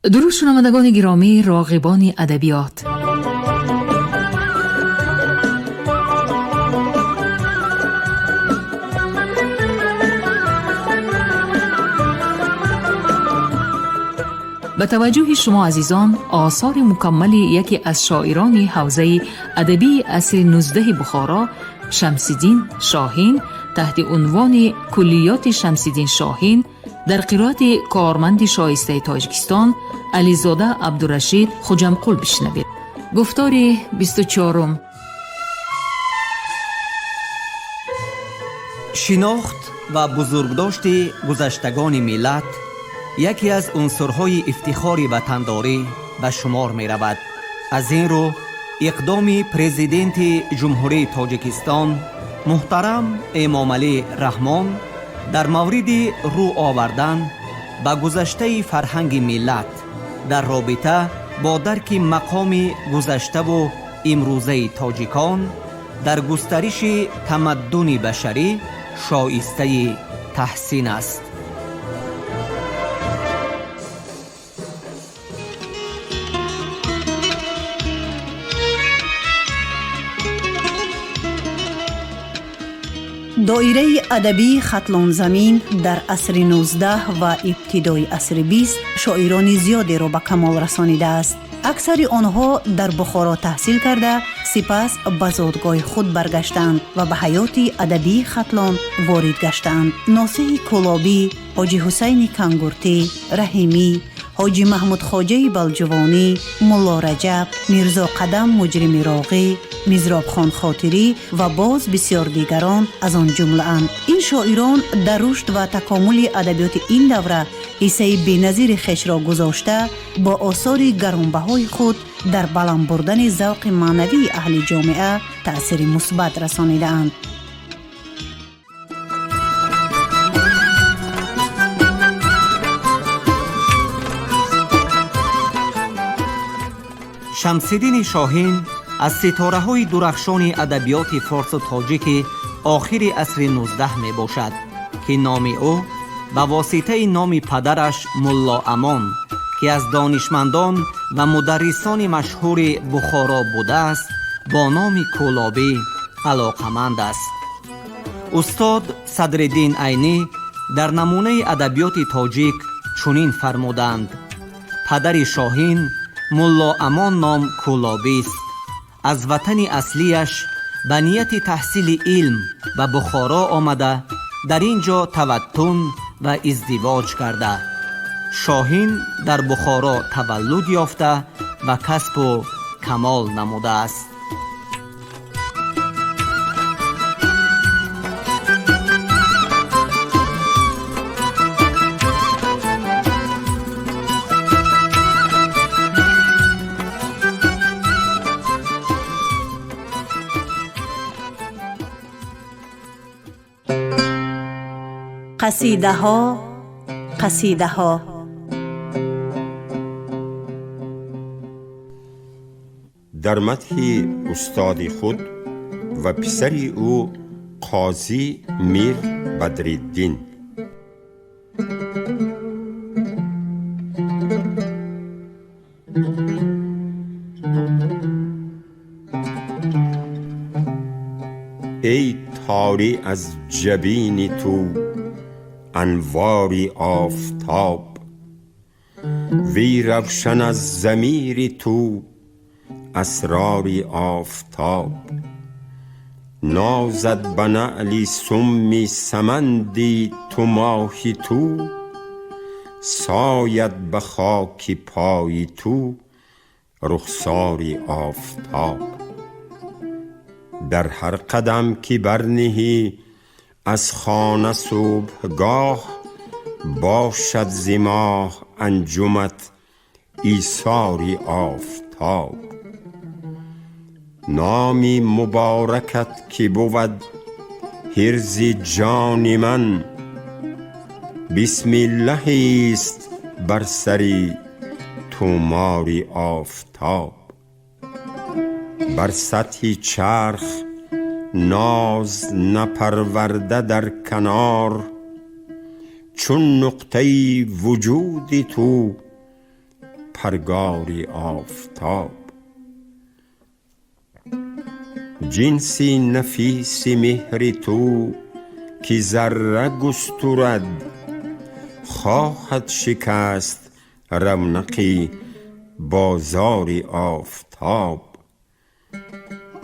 درود شنوندگان گرامی، راغبان ادبیات، به توجه شما عزیزان، آثار مکمل یکی از شاعران حوزه ادبی عصر 19 بخارا، شمس‌الدین شاهین، تحت عنوان کلیات شمس‌الدین شاهین در قرائت کارمند شایسته تاجیکستان علیزاده عبدالرشید خوجمقل بشنوید. گفتار 24. شناخت و بزرگداشت گذشتگان ملت یکی از عنصرهای افتخار وطنداری به شمار می رود. از این رو اقدام پرزیدنت جمهوری تاجیکستان محترم امامعلی رحمان در مورد رو آوردن به گذشته فرهنگ ملت در رابطه با درک مقام گذشته و امروزه تاجیکان در گسترش تمدن بشری شایسته تحسین است. دایره ادبی خطلان زمین در عصر 19 و ابتدای عصر 20 شاعران زیادی را به کمال رسانیده است. اکثر آنها در بخارا تحصیل کرده سپس به زادگاه خود برگشتند و به حیات ادبی خطلان وارد گشتند. ناصح کلابی، حاجی حسین کنگورتی، رحیمی، حاجی محمود خواجه بلجوانی، ملا رجب، میرزا قدم مجرم راغی، میزراب خان خاطری و باز بسیار دیگران از آن جمله اند. این شاعران در رشد و تکامل ادبیات این دوره حصه بی‌نظیر خویش را گذاشته با آثار گرانبهای خود در بلند بردن ذوق معنوی اهل جامعه تأثیر مثبت رسانیده اند. شمس‌الدین شاهین از ستاره های درخشان ادبیات فارس و تاجیک آخر عصر 19 می باشد که نام او به واسطه نام پدرش ملا امان که از دانشمندان و مدرسان مشهور بخارا بوده است با نام کلابی علاقمند است. استاد صدرالدین عینی در نمونه ادبیات تاجیک چنین فرمودند: پدر شاهین ملا امان نام کلابی است. از وطن اصلیش به نیت تحصیل علم و بخارا آمده در اینجا توطن و ازدواج کرده. شاهین در بخارا تولد یافته و کسب و کمال نموده است. قصیده ها در مدح استاد خود و پسر او قاضی میر بدرالدین. ای طاری از جبین تو انواری آفتاب، وی روشن از ضمیر تو اسراری آفتاب. نازد به نعلی سمی سمندی تو ماهی تو، ساید به خاک پای تو رخساری آفتاب. در هر قدم که برنهی از خانه صبحگاه، باشد ز ماه انجمت ایثاری آفتاب. نامی مبارکت که بود حرز جان من، بسم الله است بر سری طوماری آفتاب. بر سطح چرخ ناز نپرورده در کنار، چون نقطه وجودی تو پرگاری آفتاب. جنسی نفیس مهر تو که ذره گسترد، خواهد شکست رونقی بازار آفتاب.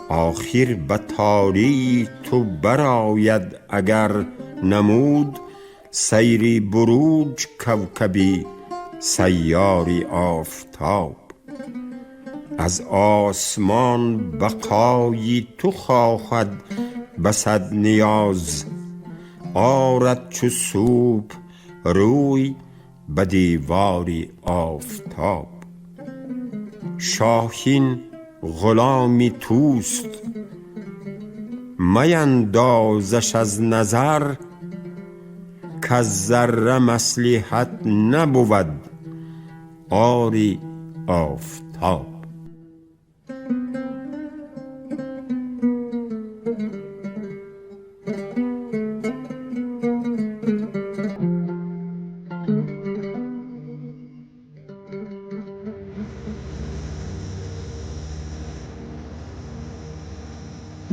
آخر به تاری تو براید اگر نمود، سیری بروج کوکبی سیاری آفتاب. از آسمان بقای تو خواهد بسد نیاز، آرد چو صبح روی به دیواری آفتاب. شاهین غلامی توست میندازش از نظر، کز ذره مصلحت نبود آری آفتاب.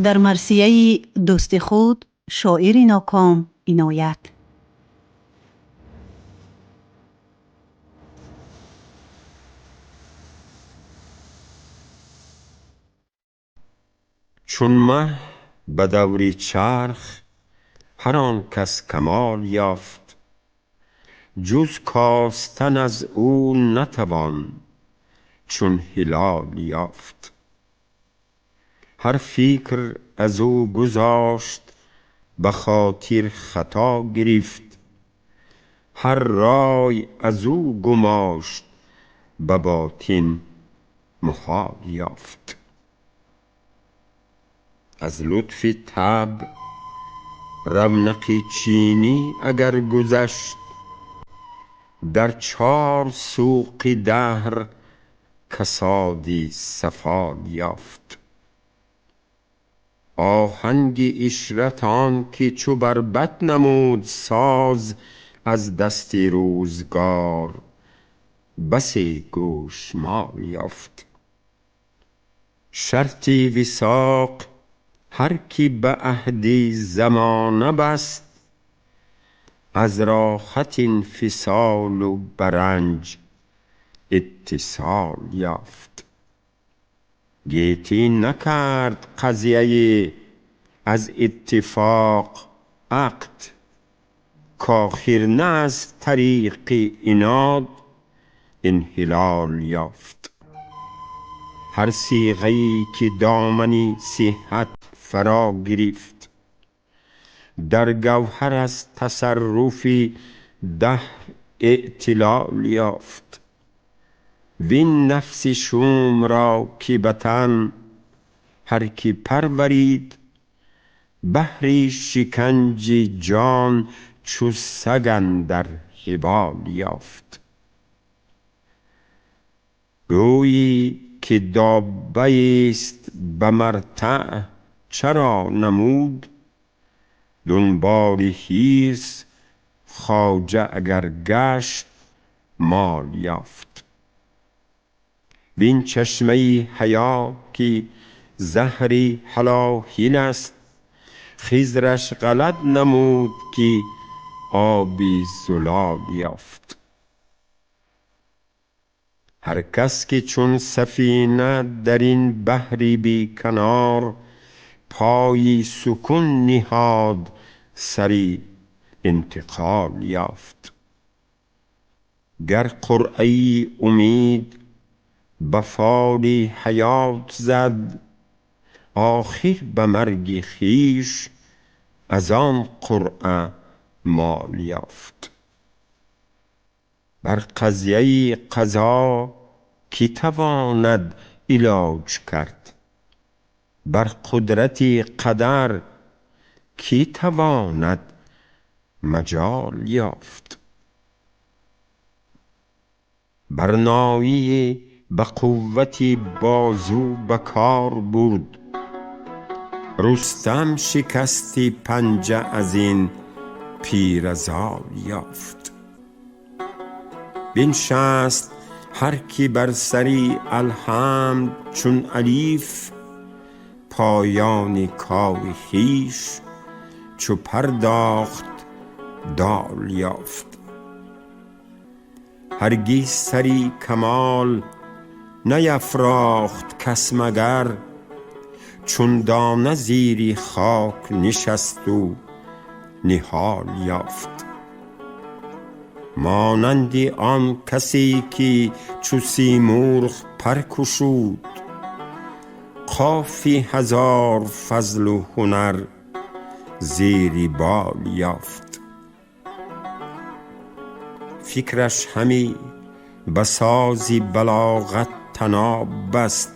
در مرثیه دوست خود شاعر ناکام عنایت. چون مه به دور چرخ هر آن کس کمال یافت، جز کاستن از او نتوان چون هلال یافت. هر فکر از او گذاشت به خاطر خطا گرفت، هر رای از او گماشت به باطن محال یافت. از لطف طبع رونق چینی اگر گذشت، در چار سوق دهر کسادی سفال یافت. آهنگ عشرت آن که چو بربط نمود ساز، از دست روزگار بسی گوشمال یافت. شرط وثاق هر کی به عهد زمانه بست، از راحت انفصال و به رنج اتصال یافت. گیتی نکرد قضیه از اتفاق عقد، کآخر نه از طریق عناد انحلال یافت. هر صیغه‌ای که دامن صحت فرا گرفت، در گوهر از تصرف دهر اعتلال یافت. وین نفس شوم را که به تن هر کی پرورید، بهر شکنج جان چو سگ اندر حبال یافت. گویی که دابه است به مرتع چرا نمود، دنبال حرص خواجه اگر گشت مال یافت. وین چشمه حیا که زهر هلاهل است، خضرش غلط نمود که آبی زلال یافت. هر کس که چون سفینه در این بحر بی کنار، پای سکون نهاد سری انتقال یافت. گر قرعه امید به فال حیات زد، آخر به مرگ خویش از آن قرعه مال یافت. بر قضیه قضا کی تواند علاج کرد، بر قدرت قدر کی تواند مجال یافت. بر نایی به قوت بازو به کار بود، رستم شکستی پنجه از این پیرزال یافت. بنشست هر کی بر سری الحمد چون الیف، پایان کار خویش چو پرداخت دال یافت. هرگز سری کمال نیفراخت کس مگر، چون دانه زیر خاک نشست و نهال یافت. مانند آن کسی که چو سیمرغ پر گشود، قافی هزار فضل و هنر زیر بال یافت. فکرش همی به ساز بلاغت طناب بست،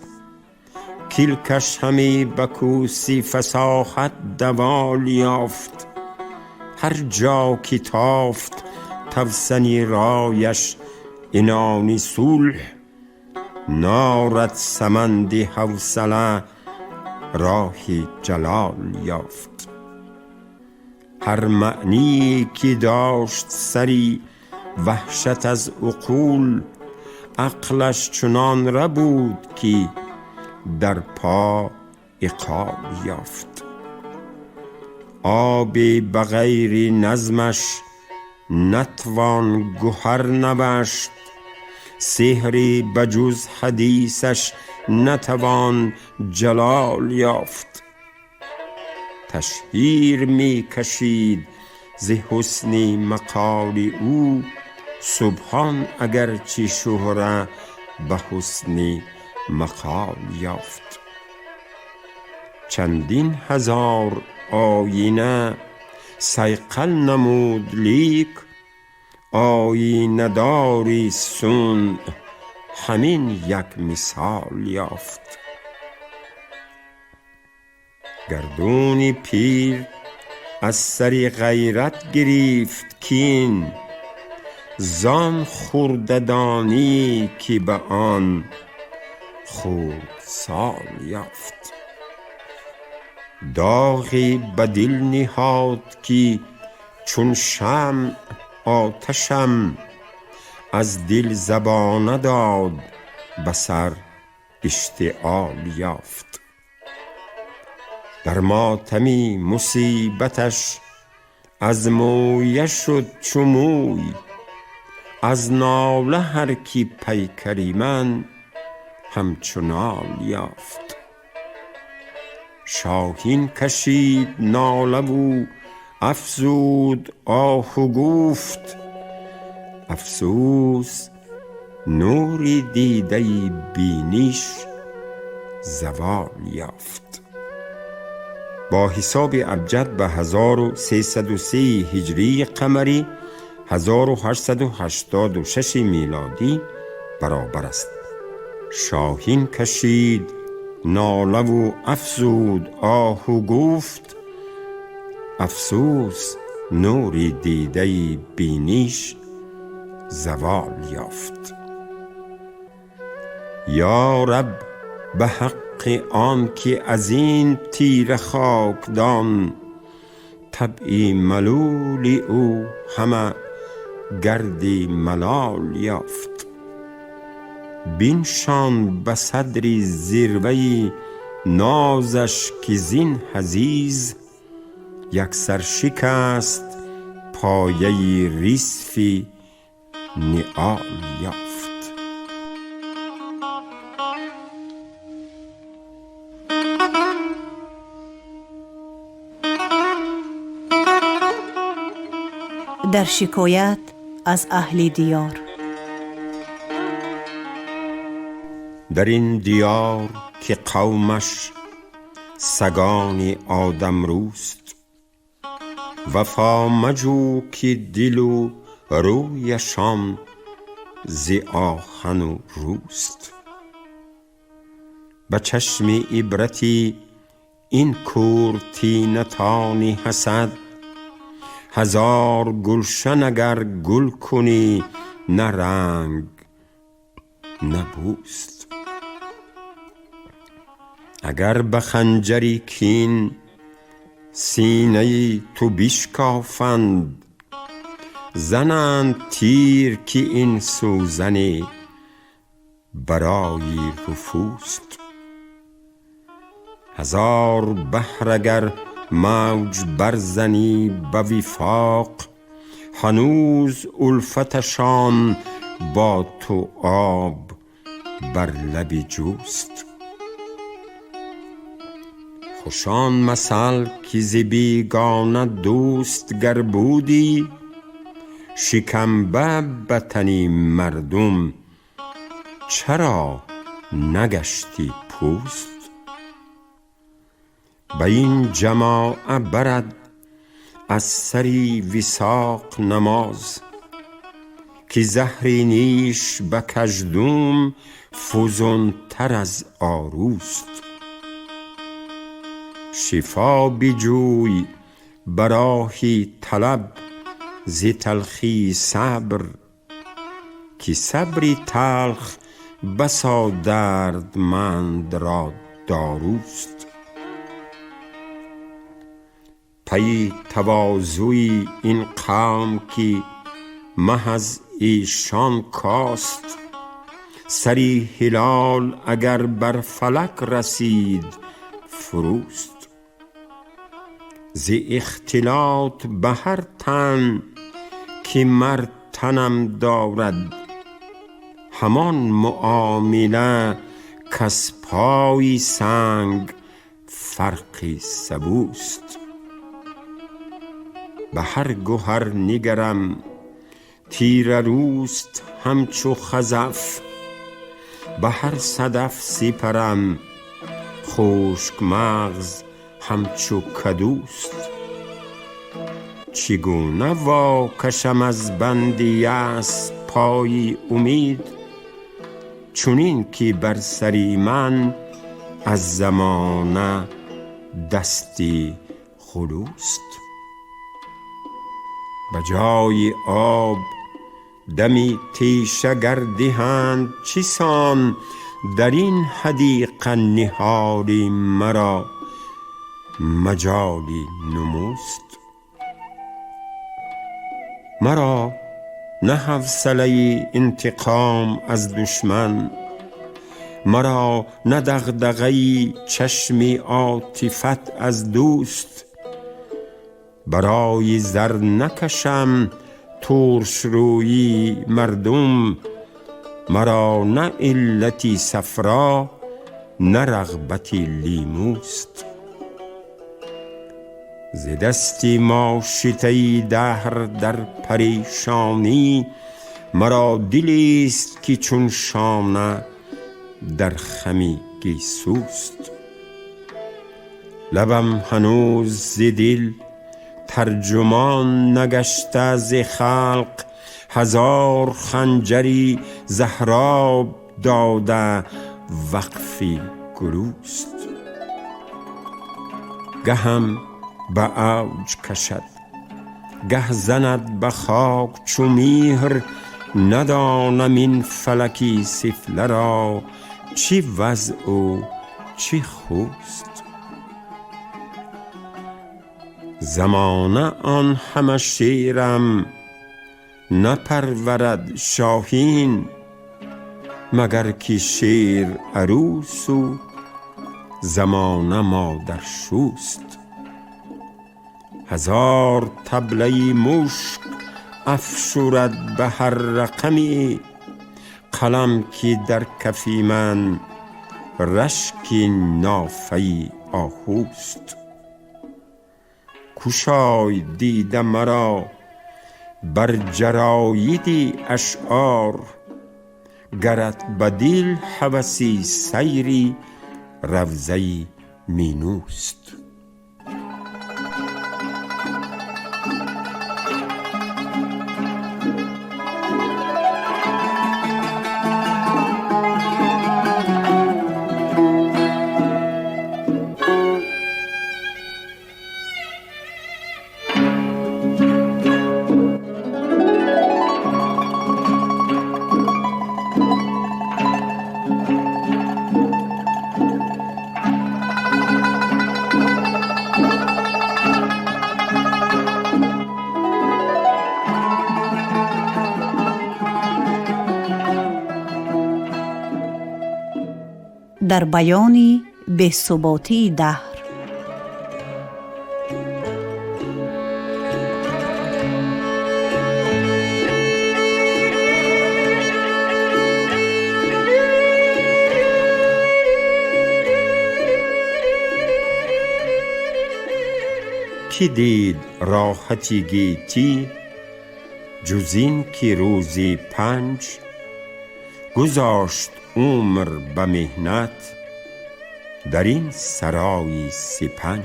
کلکش همی به کوس فصاحت دوال یافت. هر جا که تافت توسن رایش عنان صلح، نارد سمند حوصله راه جلال یافت. هر معنی که داشت سری وحشت از عقول، عقلش چنان ربود که در پا عقال یافت. آب بغیر نظمش نتوان گوهر نوشت، سحری بجز حدیثش نتوان جلال یافت. تشهیر می کشید ز حسن مقال او، سبحان اگرچه شهره به حسن مقال یافت. چندین هزار آینه صیقل نمود لیک، آینه داری صنع همین یک مثال یافت. گردون پیر از سر غیرت گرفت کین، زان خرددانی که به آن خردسال یافت. داغی به دل نهاد که چون شمع آتشم، از دل زبانه داد به سر اشتعال یافت. در ماتمی مصیبتش از مویه شد چو موی، از ناله هر کی پیکری من همچو نال یافت. شاهین کشید ناله و افزود آه و گفت، افسوس نوری دیده بینیش زوال یافت. با حساب ابجد به 1303 هجری قمری 1886 میلادی برابر است. شاهین کشید ناله و افزود آه و گفت، افسوس نوری دیده بینیش زوال یافت. یا رب به حق آن که از این تیر خاکدان، طبعی ملول او همه گردی ملال یافت. بینشان به صدر زیروی نازش که زین حزیز، یک سر شکست پایه ریسفی نعال یافت. در شکایت از اهل دیار. در این دیار که قومش سگان آدم روست، وفا مجو که دل و رویشان ز آهن و روست. به چشم عبرتی این کورتینتان حسد، هزار گلشن اگر گل کنی نه رنگ نه بوست. اگر به خنجری کین سینه تو بشکافند، زنند تیر که این سوزن برای رفوست. هزار بحر اگر موج برزنی به وفاق، هنوز الفتشان با تو آب بر لب جوست. خوشان مثل که ز بیگانه دوست گر بودی، شکمبه به تن مردم چرا نگشتی پوست؟ به این جماعه برد از سری وثاق نماز، که زهر نیش به کژدم فزون تر از آروست. شفا بجوی براهی طلب ز تلخی صبر، که صبری تلخ بسا دردمند را داروست. پی تواضعی این قوم که محض ایشان کاست، سری هلال اگر بر فلک رسید فروست. ز اختلاط به هر تن که مرد تنم دارد، همان معامله کز پای سنگ فرق سبوست. به هر گوهر نگرم تیره روست همچو خزف، به هر صدف سپرم خشک مغز همچو کدوست. چگونه وا کشم از بند یأس پای امید، چنین که بر سری من از زمانه دستی خلوست. به جای آب دمی تیشه گر دهند، چسان در این حدیقه نهالی مرا مجالی نموست. مرا نه حوصله انتقام از دشمن، مرا نه دغدغه چشم عاطفت از دوست. برای زر نکشم ترش رویی مردم، مرا نه علتی صفرا نه رغبتی لیموست. ز دستی ماشطه دهر در پریشانی، مرا دلیست که چون شانه در خمی گیسوست. لبم هنوز ز دل ترجمان نگشته، ز خلق هزار خنجری زهراب داده وقفی گلوست. گهم به اوج کشد گه زند به خاک چو مهر، ندانم این فلکی سفله را چی وضع و چی خوست. زمانه آن همه شیرم نپرورد شاهین، مگر که شیر عروس و زمانه مادر شوست. هزار طبله مشک افشرد به هر رقمی، قلم که در کف من رشک نافه آهوست. گشای دیده مرا بر جراید اشعار، گرت به دل هوسی سیری روضه مینوست. در بیان بی‌ثباتی دهر. کی دید راحتی گیتی جز این که روزی 5 گذاشت عمر به مهنت در این سرای 35.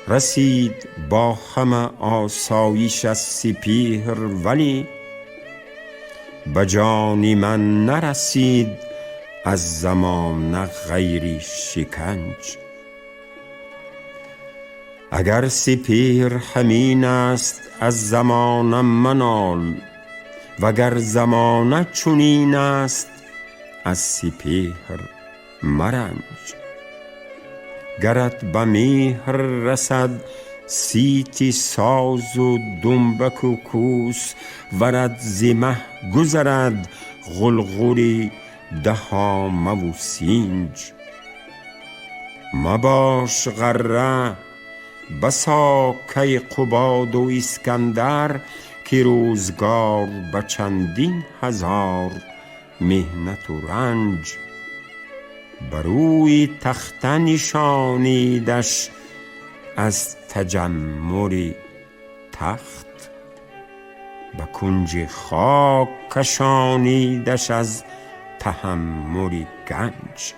رسید با همه آسایش از سپهر ولی به جان من نرسید از زمان غیر شکنج. اگر سپهر همین است از زمانه منال وگر زمانه چنین است از سپهر مرنج. گرت به مهر رسد سیتی ساز و دنبک و کوس ورد زمه گذرد غلغلی دهامه و سینج. مباش غره بسا کیقباد و اسکندر که روزگار به چندین هزار مهنت و رنج بروی تخته نشانیدش از تجمر تخت به کنج خاک کشانیدش از تحمل گنج.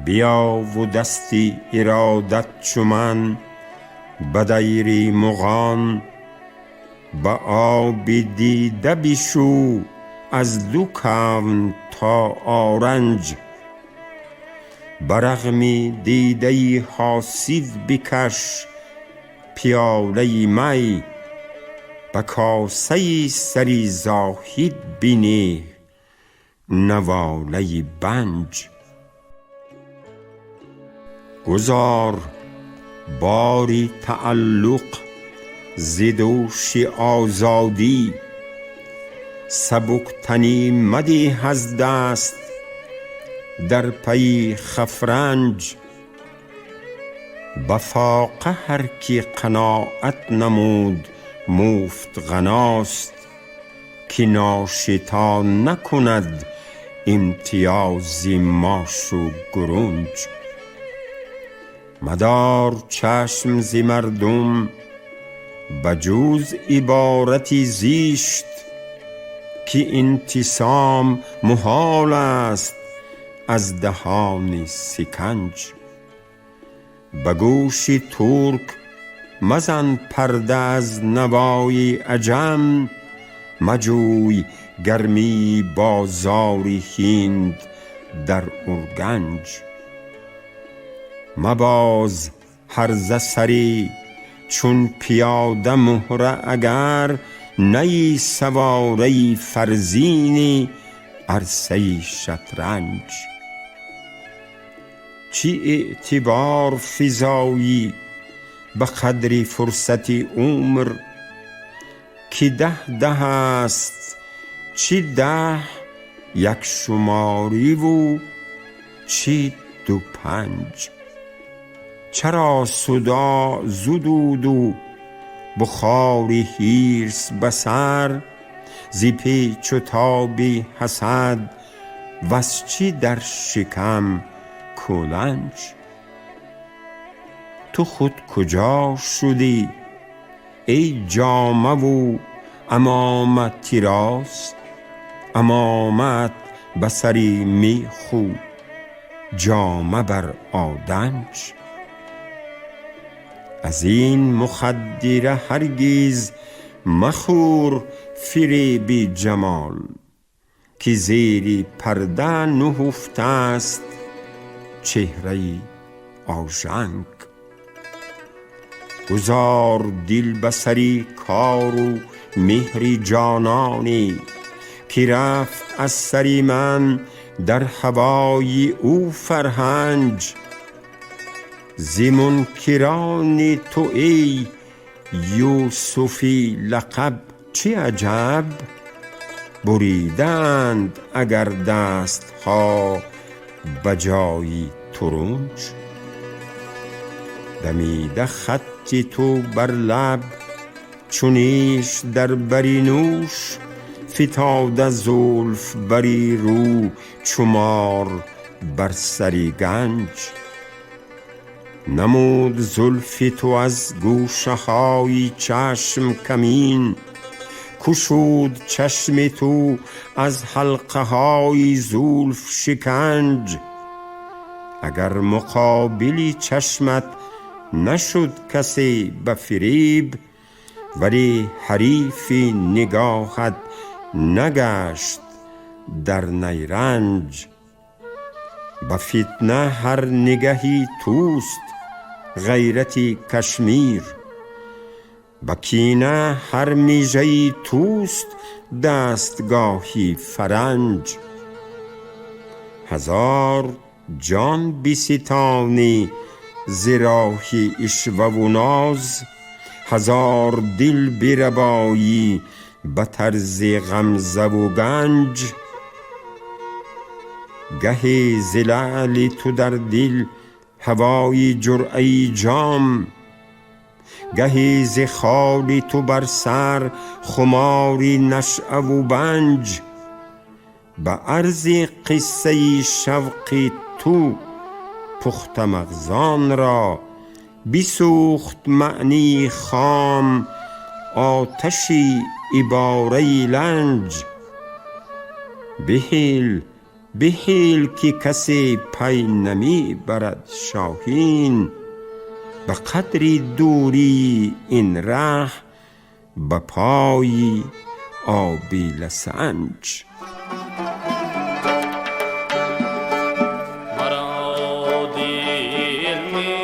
بیا و دستی ارادت چو من به دیر مغان به آب دیده بشو از دو کون تا آرنج. برغم دیده حاسد بکش پیاله می به کاسه سری زاهد بینه نواله بنج. گذار باری تعلق ز دوش آزادی سبکتنی مده از دست در پی خفرنج. به فاقه هر کی قناعت نمود مفت غناست که ناشتا نکند امتیاز ماش و گرنج. مدار چشم ز مردم بجوز عبارتی زیشت که انتصام محال است از دهان سکنج. به گوش ترک مزن پرده از نوای عجم مجوی گرمی بازار هند در ارگنج. مباز هرزه سری چون پیاده مهره اگر نی سواره فرزین عرصه شطرنج. چی اعتبار فزایی به قدر فرصت عمر که 10 است چی 10 یک شماری و چی 2 5. چرا صدا زدود و بخار حرص بسر ز پیچ و تاب حسد وز چی در شکم کلنج. تو خود کجا شدی ای جامه و امامت تراس امامت بسری میخو جامه بر آدنج. از این مخدره هرگز مخور فریب جمال که زیر پرده نهفته است چهره آژنگ. گذار دل به سری کار و مهر جانانی که رفت از سری من در هوای او فرهنج. ز منکران تو ای یوسفی لقب چه عجب بریدند اگر دست ها بجایی ترنج. دمیده خطی تو بر لب چونیش در بری نوش، فتاده زلف بری رو چمار بر سری گنج. نمود زلف تو از گوشه های چشم کمین، کشود چشم تو از حلقه های زلف شکنج. اگر مقابلی چشمت نشد کسی به فریب، ولی حریف نگاهت نگشت در نیرنج. به فتنه هر نگهی توست غیرتی کشمیر، به کینه هر میژه‌ای توست دستگاهی فرنج. هزار جان بستانی ز راه عشوه و ناز، هزار دل بربایی به طرز غمزه و گنج. گهی ز لعل تو در دل هوای جرعه جام، گهی ز خال تو بر سر خماری نشأه و بنج. به عرض قصه شوق تو پخته مغزان را، بسوخت معنی خام آتشی عباره لنج. بهل که کسی پی نمی برد شاهین، به قدر دوری این ره به پای آبیل سنج. مرا دل می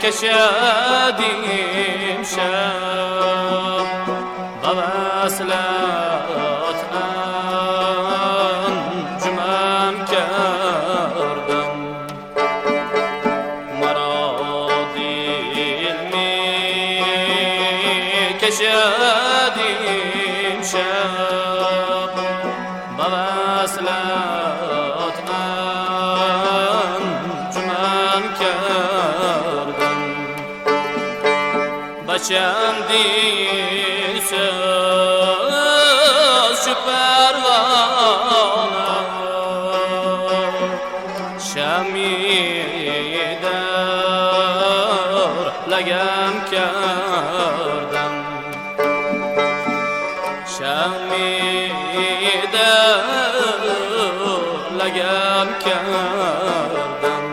کشد امشب به وصلت انجمن کردم. مرا دل می کشد امشب به وصلت انجمن کردم. به چندین ساز چو پروانه شمعی در لگن کردم. شمعی در لگن کردم.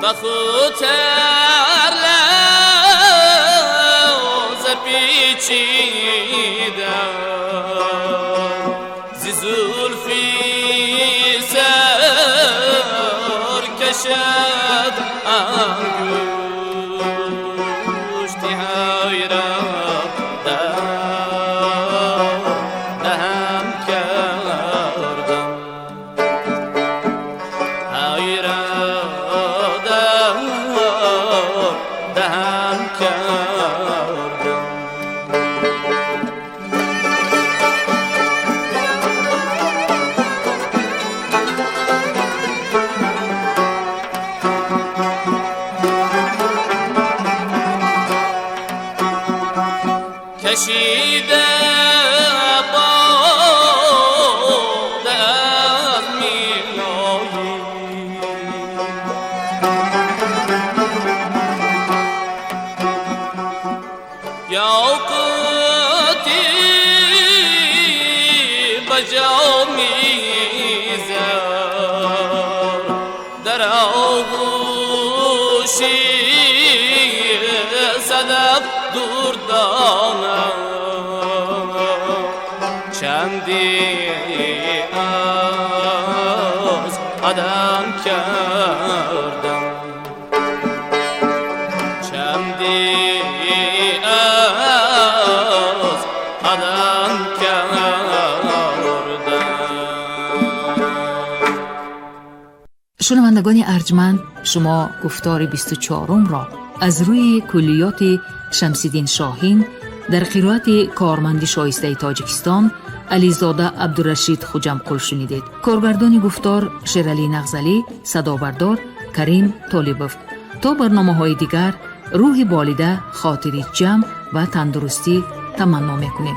بخوتر لوز پیچیدم ز زلفی سر کشد انگشت حیرت دهم کردم. حیرت دهم کردم. کشیده باد از میلایی یاقوتی بجا میزد در آغوشی صدف دردانم. چندی از قدم کردم چندی از قدم کردم. شنوندگان ارجمند، شما گفتار 24 را از روی کلیات شمس‌الدین شاهین در قرائت کارمند شایسته تاجیکستان علیزاده عبدالرشید خوجمقل شنیدید. کارگردان گفتار شیرعلی نغزلی، صدابردار کریم طالبوف. تا برنامه‌های دیگر روح بالیده، خاطری جمع و تندرستی تمنا می‌کنیم.